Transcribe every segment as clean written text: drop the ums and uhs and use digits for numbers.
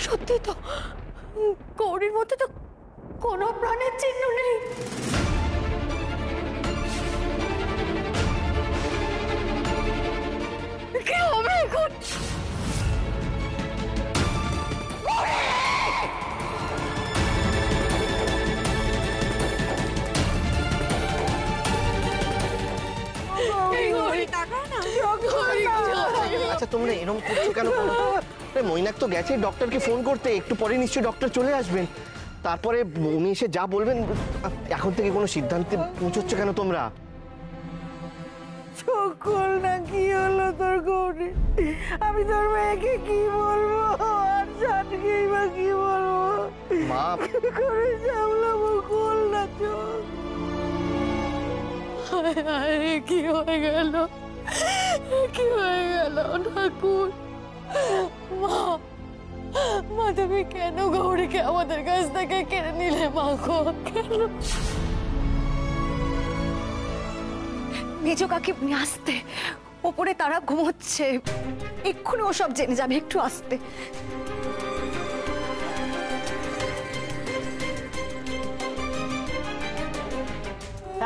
সত্যি তো গৌরীর মধ্যে তো কোনো প্রাণের চিহ্ন নেই। কি হবে এখন? আচ্ছা তোমরা এরকম করছো কেন? মৈনাক তো গেছে ডক্টরকে ফোন করতে, একটু পরে নিশ্চয়ই ডক্টর চলে আসবেন, তারপরে উনি এসে যা বলবেন। এখন থেকে কোনো সিদ্ধান্তে পৌঁছচ্ছ কেন তোমরা? সকল না কি হলো তোর গৌরী? আমি তোর মেয়েকে কি বলবো আর জানকেই বা কি বলবো? মা করে সামলাবো কল না চোখ। কি হয়ে গেল, কি হয়ে গেল ঠাকুর? মা মা তুমি কেন গৌরীকে আমাদের কাছ থেকে কেড়ে নিলে মা গো? কেন? মেজো কাকে নিয়ে আসতে, ওপরে তারা ঘুমোচ্ছে, এক্ষুনি ওসব জেনে যাবে, একটু আসতে।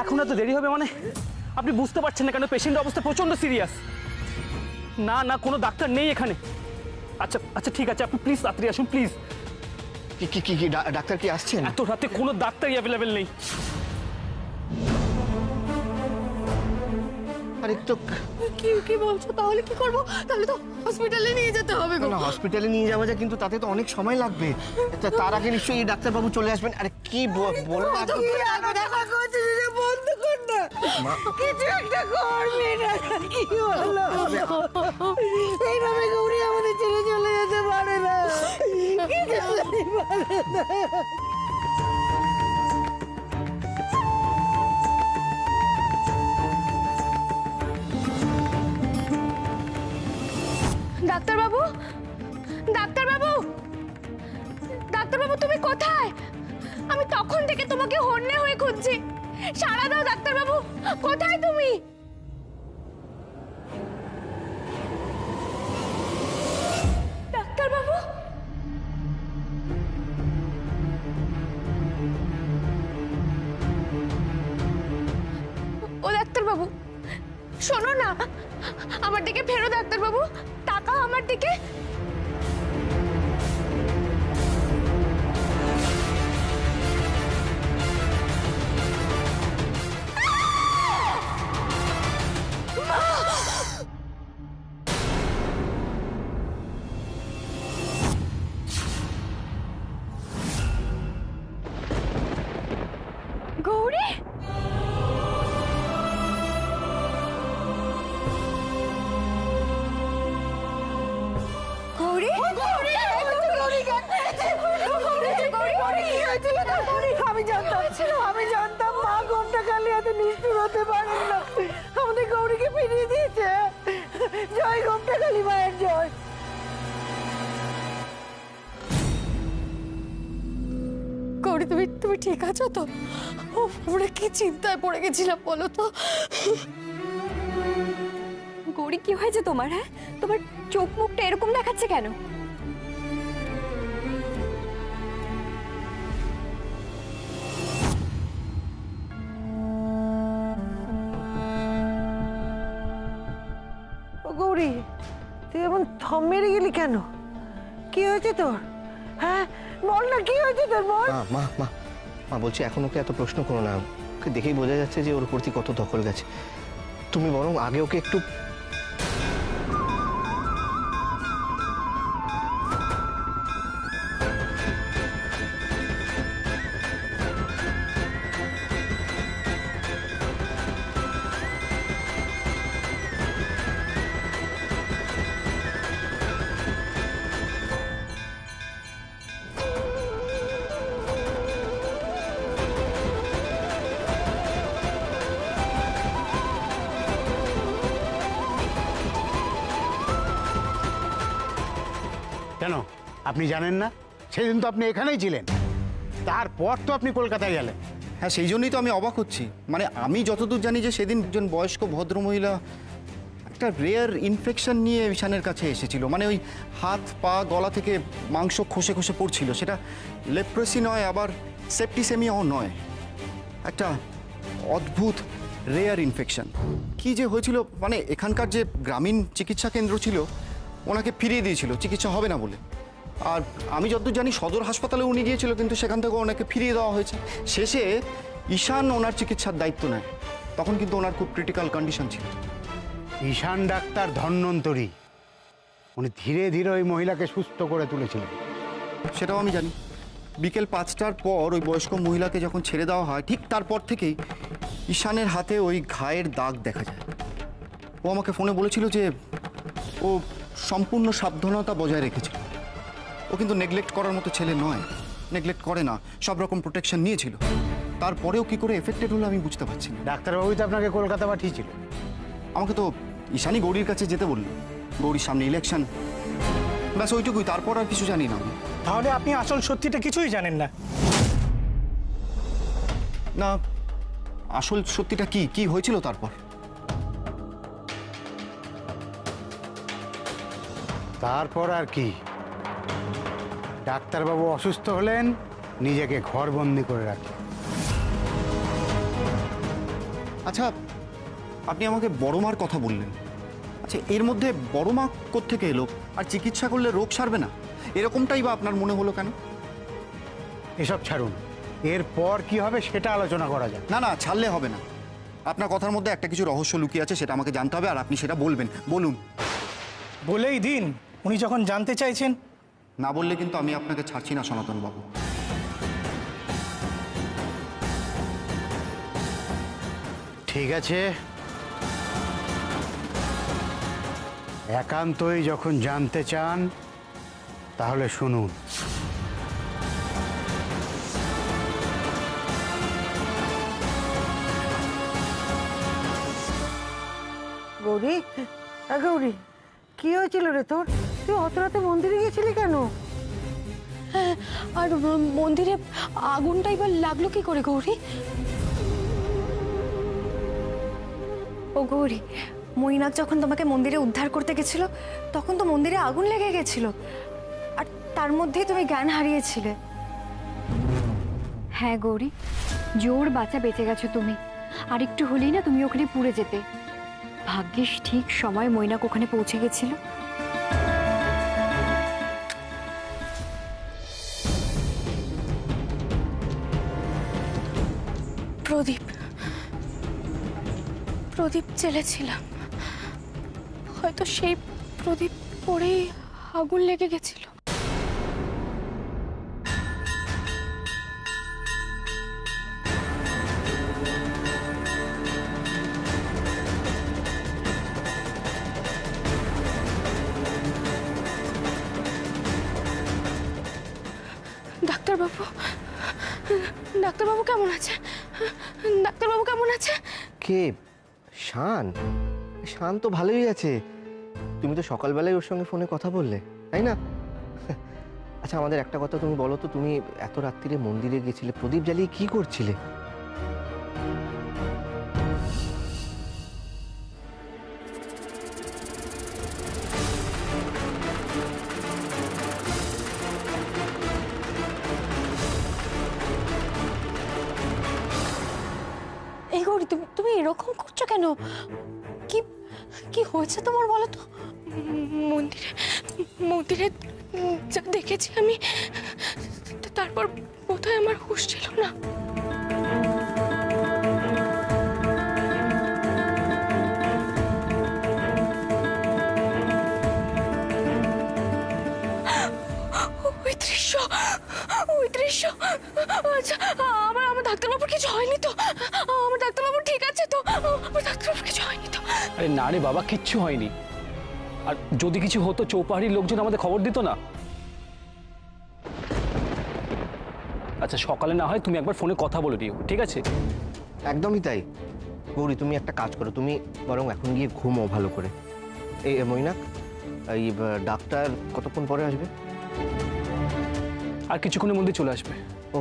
এখন এত দেরি হবে মানে? আপনি বুঝতে পারছেন না কেন পেশেন্টের অবস্থা প্রচন্ড সিরিয়াস? না না, কোনো ডাক্তার নেই এখানে। আচ্ছা আচ্ছা ঠিক আছে, আপনি প্লিজ তাড়াতাড়ি আসুন প্লিজ। কি কি কি ডাক্তার কি আসছেন? এত রাতে কোনো ডাক্তারই অ্যাভেলেবেল নেই। আরে তো কি কি বলছো? তাহলে কি করবো? তাহলে তো হসপিটালে নিয়ে যেতে হবে গো। না হসপিটালে নিয়ে যাওয়া যায়, কিন্তু তাতে তো অনেক সময় লাগবে। তার আগে নিশ্চয়ই এই ডাক্তারবাবু চলে আসবেন। আরে কি বলো না, দেখা করছিস যে বন্ধ কর না, কিছু একটা কর মেয়েটা। কি হলো? এইভাবে গৌরী আমাদের ছেড়ে চলে যেতে পারে না, কিছুতেই পারে না। ডাক্তারবাবু, ডাক্তারবাবু, ডাক্তারবাবু তুমি কোথায়? আমি তখন থেকে তোমাকে হন্যে হয়ে খুঁজছি, সাড়া দাও ডাক্তারবাবু, কোথায় তুমি? ডাক্তারবাবু, ও ডাক্তারবাবু শোনো না, আমার দিকে ফেরো ডাক্তারবাবু, তাকাও আমার দিকে। গৌরী, আমি জানতাম মা ঘন্টা খালি এত নিষ্ঠুর হতে পারেন না। আমাদের গৌরীকে ফিরিয়ে দিয়েছে। জয় ঘন্টা খালি মায়ের জয়। গৌরী তুমি তুমি ঠিক আছো তো? আমরা কি চিন্তায় পড়ে গেছিলাম বলো তো। গৌরী কি হয়েছে তোমার? হ্যাঁ, তোমার চোখ মুখটা এরকম দেখাচ্ছে কেন? গৌরী তুই এমন থম মেরে গেলি কেন? কি হয়েছে তোর? হ্যাঁ বল না, কি হয়েছে তোর বল। মা মা মা বলছি এখন ওকে এত প্রশ্ন করো না, ওকে দেখেই বোঝা যাচ্ছে যে ওর প্রতি কত দখল গেছে। তুমি বরং আগে ওকে একটু কেন আপনি জানেন না? সেদিন তো আপনি এখানেই ছিলেন, তারপর তো আপনি কলকাতায় গেলেন। হ্যাঁ সেই জন্যই তো আমি অবাক হচ্ছি। মানে আমি যতদূর জানি যে সেদিন একজন বয়স্ক ভদ্রমহিলা একটা রেয়ার ইনফেকশন নিয়ে ঈশানের কাছে এসেছিল, মানে ওই হাত পা গলা থেকে মাংস খসে খসে পড়ছিল। সেটা লেপ্রেসি নয়, আবার সেপ্টিসেমিয়াও নয়, একটা অদ্ভুত রেয়ার ইনফেকশন। কি যে হয়েছিল, মানে এখানকার যে গ্রামীণ চিকিৎসা কেন্দ্র ছিল ওনাকে ফিরিয়ে দিয়েছিল চিকিৎসা হবে না বলে। আর আমি যতদূর জানি সদর হাসপাতালে উনি গিয়েছিল, কিন্তু সেখান থেকে ওনাকে ফিরিয়ে দেওয়া হয়েছে। শেষে ঈশান ওনার চিকিৎসার দায়িত্ব নেয়, তখন কিন্তু ওনার খুব ক্রিটিক্যাল কন্ডিশন ছিল। ঈশান ডাক্তার ধন্বন্তরী, উনি ধীরে ধীরে ওই মহিলাকে সুস্থ করে তুলেছিলেন। সেটাও আমি জানি। বিকেল 5টার পর ওই বয়স্ক মহিলাকে যখন ছেড়ে দেওয়া হয়, ঠিক তারপর থেকেই ঈশানের হাতে ওই ঘায়ের দাগ দেখা যায়। ও আমাকে ফোনে বলেছিল যে ও সম্পূর্ণ সাবধানতা বজায় রেখেছিল। ও কিন্তু নেগলেক্ট করার মতো ছেলে নয়, নেগলেক্ট করে না, সব রকম প্রোটেকশন নিয়েছিল। তারপরেও কি করে এফেক্টেড হলো আমি বুঝতে পারছি না। ডাক্তারবাবু তো আপনাকে কলকাতা পাঠিয়েছিল। আমাকে তো ঈশানই গৌরীর কাছে যেতে বললো, গৌরীর সামনে ইলেকশন, ব্যাস ওইটুকুই, তারপর আর কিছু জানি না। তাহলে আপনি আসল সত্যিটা কিছুই জানেন না? না, আসল সত্যিটা কি কি হয়েছিল তারপর? তারপর আর কি, ডাক্তারবাবু অসুস্থ হলেন, নিজেকে ঘরবন্দি করে রাখলেন। আচ্ছা, আপনি আমাকে বড় মার কথা বললেন। আচ্ছা, এর মধ্যে বড় মা কোত্থেকে এলো? আর চিকিৎসা করলে রোগ সারবে না, এরকমটাই বা আপনার মনে হলো কেন? এসব ছাড়ুন, এরপর কি হবে সেটা আলোচনা করা যাক। না না, ছাড়লে হবে না। আপনার কথার মধ্যে একটা কিছু রহস্য লুকিয়ে আছে, সেটা আমাকে জানতে হবে, আর আপনি সেটা বলবেন। বলুন। বলেই দিন, উনি যখন জানতে চাইছেন। না বললে কিন্তু আমি আপনাকে ছাড়ছি না সনাতন বাবু। ঠিক আছে, একান্তই যখন জানতে চান তাহলে শুনুন। গৌরী, গৌরী, কি হয়েছিল রে তোর? তুই অত রাতে মন্দিরে গেছিলি কেন? হ্যাঁ, আর মন্দিরে আগুনটা এবার লাগলো কি করে গৌরী? ও গৌরী, মৈনাক যখন তোমাকে মন্দিরে উদ্ধার করতে গেছিল তখন তো মন্দিরে আগুন লেগে গেছিল, আর তার মধ্যেই তুমি জ্ঞান হারিয়েছিলে। হ্যাঁ গৌরী, জোর বাঁচা বেঁচে গেছো তুমি। আর একটু হলেই না তুমি ওখানে পুড়ে যেতে। ভাগ্যিস ঠিক সময় মৈনাক ওখানে পৌঁছে গেছিল। প্রদীপ, প্রদীপ জ্বেলেছিলাম, হয়তো সেই প্রদীপ পড়েই আগুন লেগে গেছিল। ডাক্তারবাবু, ডাক্তারবাবু কেমন আছে? ডাক্তারবাবু কেমন আছে? কে? শান? শান তো ভালোই আছে। তুমি তো সকালবেলায় ওর সঙ্গে ফোনে কথা বললে, তাই না? আচ্ছা, আমাদের একটা কথা তুমি বলো তো, তুমি এত রাত্রিরে মন্দিরে গেছিলে, প্রদীপ জ্বালিয়ে কি করছিলে? এই গৌরী, তুমি এরকম করছো কেন? কি কি হয়েছে তোমার বলো তো? মন্দিরে মন্দিরে যা দেখেছি আমি, তারপর বোধহয় আমার হুঁশ ছিল না। ওই দৃশ্য, ওই দৃশ্য। আচ্ছা, আমার ডাক্তারবাবুর কিছু হয়নি তো? আমার ডাক্তারবাবু ঠিক আছে তো? আমার ডাক্তারবাবুর কিছু হয়নি তো? আরে না রে বাবা, কিচ্ছু হয়নি। আর যদি কিছু হতো চৌপাহাড়ির লোকজন আমাদের খবর দিত না? আচ্ছা, সকালে না হয় তুমি একবার ফোনে কথা বলে দিও, ঠিক আছে? একদমই তাই। গৌরী, তুমি একটা কাজ করো, তুমি বরং এখন গিয়ে ঘুমো ভালো করে। এই মৈনাক, এই ডাক্তার কতক্ষণ পরে আসবে? আর কিছুক্ষণের মধ্যে চলে আসবে। ও,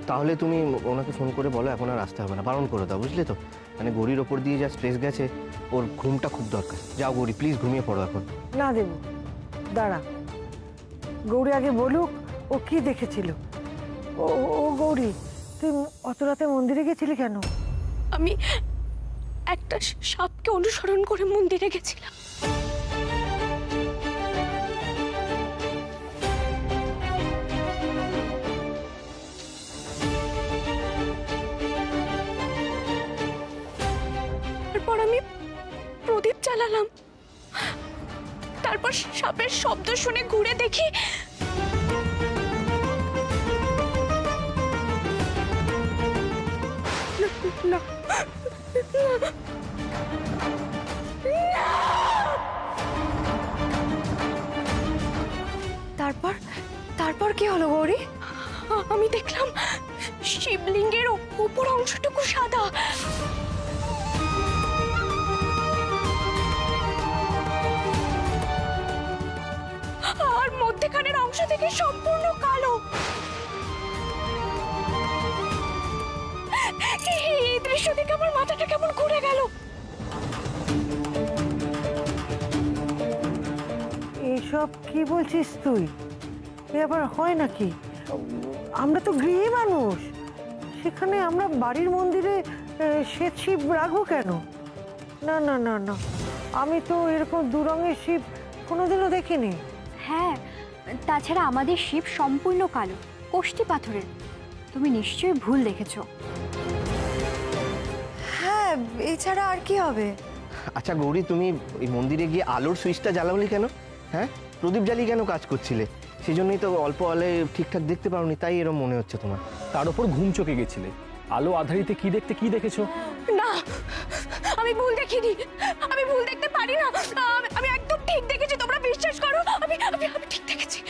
তাহলে তুমি ওনাকে ফোন করে বলো এখন আর আসতে হবে না, বারণ করে দাও, বুঝলে তো? মানে গৌরীর ওপর দিয়ে যা স্ট্রেস গেছে, ওর ঘুমটা খুব দরকার। যাও গৌরী, প্লিজ ঘুমিয়ে পড়ো এখন। না দেব, দাঁড়া, গৌরী আগে বলুক ও কি দেখেছিল। ও ও গৌরী, তুই অত রাতে মন্দিরে গেছিলি কেন? আমি একটা সাপকে অনুসরণ করে মন্দিরে গেছিলাম। তারপর আমি প্রদীপ জ্বালালাম, তারপর সাপের শব্দ শুনে ঘুরে দেখি না, তারপর তারপর কি হলো গৌরী? আমি দেখলাম শিবলিঙ্গের উপর অংশটুকু সাদা, আর মধ্যখানের অংশ থেকে সম্পূর্ণ কালো। এই দৃশ্য দেখে আমার মাথাটা কেমন ঘুরে গেল। এইসব কি বলছিস তুই? এ আবার হয় নাকি? আমরা তো গৃহী মানুষ, সেখানে আমরা বাড়ির মন্দিরে শ্বেত শিব রাখবো কেন? না না না না, আমি তো এরকম দু রঙের শিব কোনোদিনও দেখিনি। হ্যাঁ, তাছাড়া আমাদের শিব সম্পূর্ণ কালো, কোষ্ঠী পাথরের। তুমি নিশ্চয়ই ভুল দেখেছো। হ্যাঁ, এছাড়া আর কি হবে? আচ্ছা গৌরী, তুমি ওই মন্দিরে গিয়ে আলোর সুইচটা জ্বালাওনি কেন? হ্যাঁ, প্রদীপ জ্বালিয়ে কেন কাজ করছিলে? সেই জন্যই তো অল্প আলোয় ঠিকঠাক দেখতে পারোনি, তাই এরকম মনে হচ্ছে তোমার। তার উপর ঘুম চোখে গেছিলে, আলো আধারিতে কি দেখতে কি দেখেছো? না, আমি ভুল দেখিনি, আমি ভুল দেখতে পারি না, আমি একদম ঠিক দেখেছি, তোমরা বিশ্বাস করো, আমি আমি আমি ঠিক দেখেছি।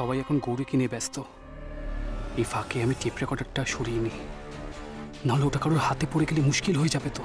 সবাই এখন গৌরীকে নিয়ে ব্যস্ত। এই ফাঁকে আমি টেপ রেকর্ডারটা সরিয়ে নিই, নাহলে ওটা কারোর হাতে পড়ে গেলে মুশকিল হয়ে যাবে তো।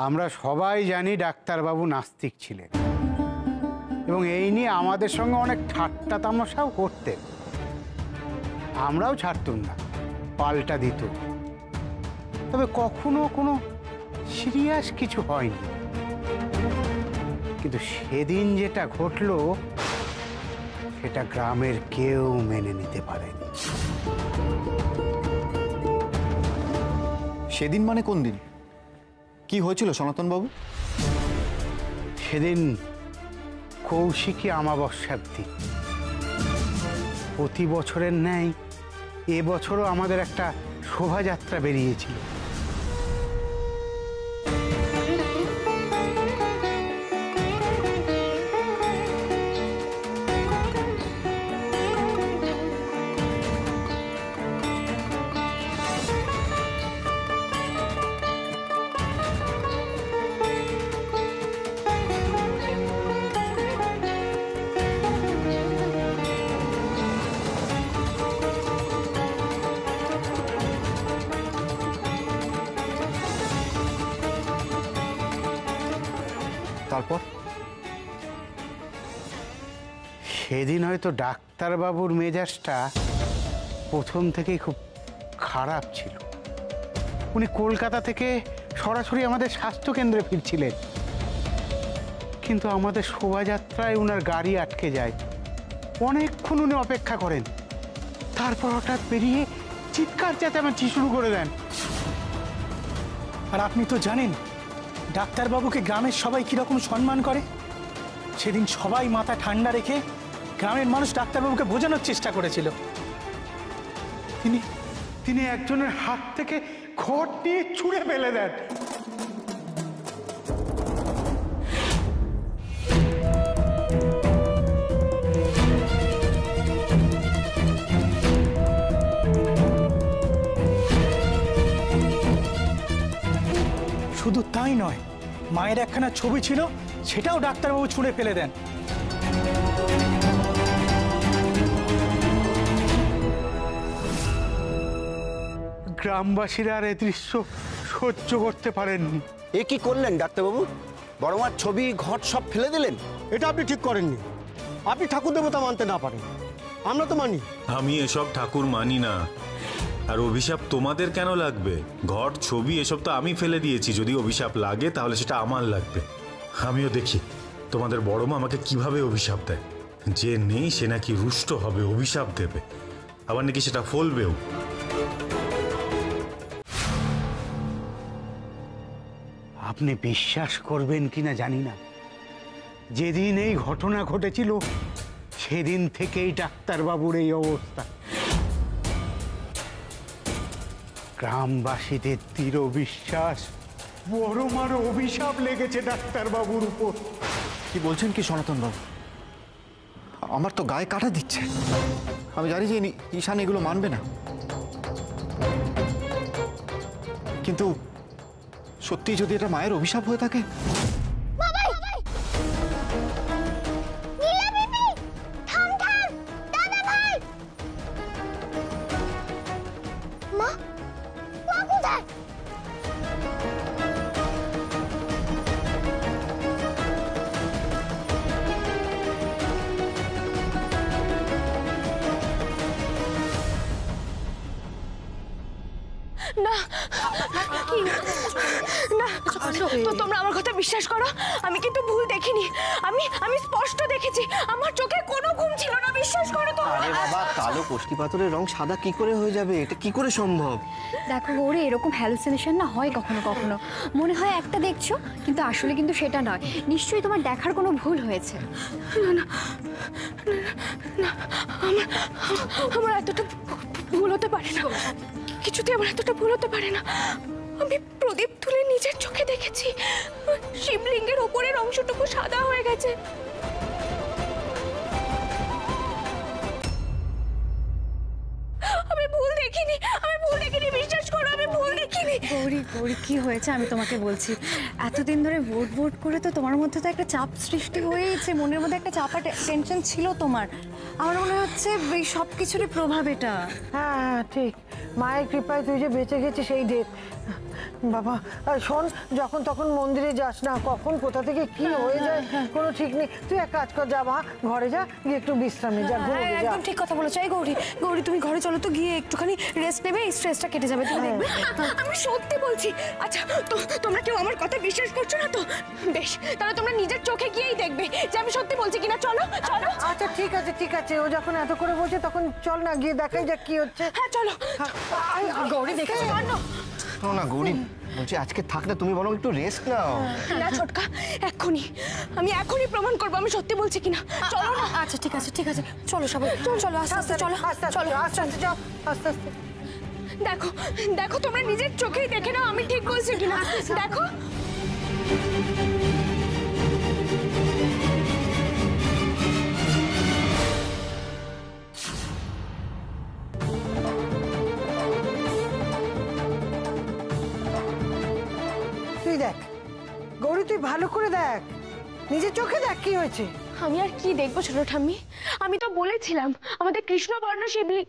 আমরা সবাই জানি ডাক্তারবাবু নাস্তিক ছিলেন এবং এই নিয়ে আমাদের সঙ্গে অনেক ঠাট্টা তামাশাও করতেন। আমরাও ছাড়তুম না, পাল্টা দিত। তবে কখনো কোনো সিরিয়াস কিছু হয়নি। কিন্তু সেদিন যেটা ঘটলো সেটা গ্রামের কেউ মেনে নিতে পারেনি। সেদিন মানে কোন দিন? কি হয়েছিল সনাতন বাবু? সেদিন কৌশিকী অমাবস্যার দিন। প্রতি বছরের ন্যায় এবছরও আমাদের একটা শোভাযাত্রা বেরিয়েছিল। তারপর সেদিন হয়তো ডাক্তারবাবুর মেজাজটা প্রথম থেকেই খুব খারাপ ছিল। উনি কলকাতা থেকে সরাসরি আমাদের স্বাস্থ্যকেন্দ্রে ফিরছিলেন, কিন্তু আমাদের শোভাযাত্রায় ওনার গাড়ি আটকে যায়। অনেকক্ষণ উনি অপেক্ষা করেন, তারপর হঠাৎ বেরিয়ে চিৎকার চেঁচামেচি শুরু করে দেন। আর আপনি তো জানেন ডাক্তারবাবুকে গ্রামের সবাই কিরকম সম্মান করে। সেদিন সবাই মাথা ঠান্ডা রেখে গ্রামের মানুষ ডাক্তারবাবুকে বোঝানোর চেষ্টা করেছিল। তিনি একজনের হাত থেকে ঘট নিয়ে ছুঁড়ে ফেলে দেন। শুধু তাই নয়, মায়ের একখানা ছবি ছিল, সেটাও ডাক্তারবাবু ছুঁড়ে ফেলে দেন। গ্রামবাসীরা আর এই দৃশ্য সহ্য করতে পারেননি। এ কি করলেন ডাক্তারবাবু? বড়মার ছবি ঘট সব ফেলে দিলেন? এটা আপনি ঠিক করেননি। আপনি ঠাকুর দেবতা মানতে না পারেন, আমরা তো মানি। আমি এসব ঠাকুর মানি না। আর অভিশাপ তোমাদের কেন লাগবে? ঘট, ছবি এসব তো আমি ফেলে দিয়েছি। যদি অভিশাপ লাগে তাহলে সেটা আমার লাগবে। আমিও দেখি তোমাদের বড় মা আমাকে কিভাবে অভিশাপ দেয়। যে নেই সে নাকি রুষ্ট হবে, অভিশাপ দেবে, আবার নাকি সেটা ফলবেও। আপনি বিশ্বাস করবেন কিনা জানি না, যেদিন এই ঘটনা ঘটেছিল সেদিন থেকেই ডাক্তারবাবুর এই অবস্থা। গ্রামবাসীদের দৃঢ় বিশ্বাস, বড় মার অভিশাপ লেগেছে ডাক্তারবাবুর উপর। কি বলছেন কি সনাতন বাবু? আমার তো গায়ে কাটা দিচ্ছে। আমি জানি যে ঈশান এগুলো মানবে না, কিন্তু সত্যি যদি এটা মায়ের অভিশাপ হয়ে থাকে। না কি না, তো তোমরা আমার কথা বিশ্বাস করো। আমি কিন্তু ভুল দেখিনি, আমি স্পষ্ট দেখেছি। আমার চোখে কোনো ঘুম ছিল না, বিশ্বাস করো তো। আরে বাবা, কালো কষ্টি পাথরের রং সাদা কি করে হয়ে যাবে? এটা কি করে সম্ভব? দেখো গৌরী, এরকম হ্যালুসিনেশন না হয় কখনো কখনো। মনে হয় একটা দেখছো, কিন্তু আসলে কিন্তু সেটা নয়। নিশ্চয়ই তোমার দেখার কোনো ভুল হয়েছে। না না না, আমার এতটা ভুল হতে পারে না। কিছুতে আমার এতটা ভুল হতে পারে না। আমি প্রদীপ তুলে নিজের চোখে দেখেছি শিবলিঙ্গের ওপরের অংশটুকু সাদা হয়ে গেছে। আমি ভুল দেখিনি, বিশ্বাস করো, আমি ভুল দেখিনি। গৌরী কি হয়েছে আমি তোমাকে বলছি। এতদিন ধরে ভোট করে তো তোমার মধ্যে তো একটা চাপ সৃষ্টি হয়েছে, মনের মধ্যে একটা চাপা টেনশন ছিল তোমার। আমার মনে হচ্ছে এই সব কিছুরই প্রভাব এটা। হ্যাঁ ঠিক, মায়ের কৃপায় তুই যে বেঁচে গেছিস সেই ডেট। বাবা শোন, যখন তখন মন্দিরে যাস না, কখন কোথা থেকে কি হয়ে যায় কোনো ঠিক নেই। তুই এক কাজ কর, যা মা ঘরে যা, গিয়ে একটু বিশ্রামে যা, ঘুমোতে যা। একদম ঠিক কথা বলেছো। এই গৌরী, গৌরী তুমি ঘরে চলো তো, গিয়ে একটুখানি রেস্ট নেবে, এই স্ট্রেসটা কেটে যাবে, তুমি দেখবে। আমি সত্যি বলছি। আচ্ছা তোমরা কেউ আমার কথা বিশ্বাস করছো না তো? বেশ, তাহলে তোমরা নিজের চোখে গিয়েই দেখবে যে আমি সত্যি বলছি কিনা। চলো চলো। আচ্ছা ঠিক আছে ঠিক আছে, ও যখন এত করে বলছে তখন চল না, গিয়ে দেখাই যাক কি হচ্ছে। হ্যাঁ চলো। গৌরী দেখে না গৌরী, বলছি আজকে থাক না, তুমি বরং একটু রেস্ট নাও। না ছোটকা, আমি এখনই প্রমাণ করবো আমি সত্যি বলছি কিনা। চলো না। আচ্ছা ঠিক আছে ঠিক আছে, চলো সবাই, চলো আস্তে আস্তে, চলো চলো আস্তে আস্তে যাও, আস্তে আস্তে। দেখো দেখো, তোমরা নিজের চোখেই দেখে নাও আমি ঠিক বলছি কিনা। দেখো তুই দেখ গৌরী, তুই ভালো করে দেখ, নিজের চোখে দেখ কি হয়েছে। আমি আর কি দেখবো ছোট ঠাম্মি, আমি তো বলেছিলাম আমাদের কৃষ্ণবর্ণ শিবলিঙ্গ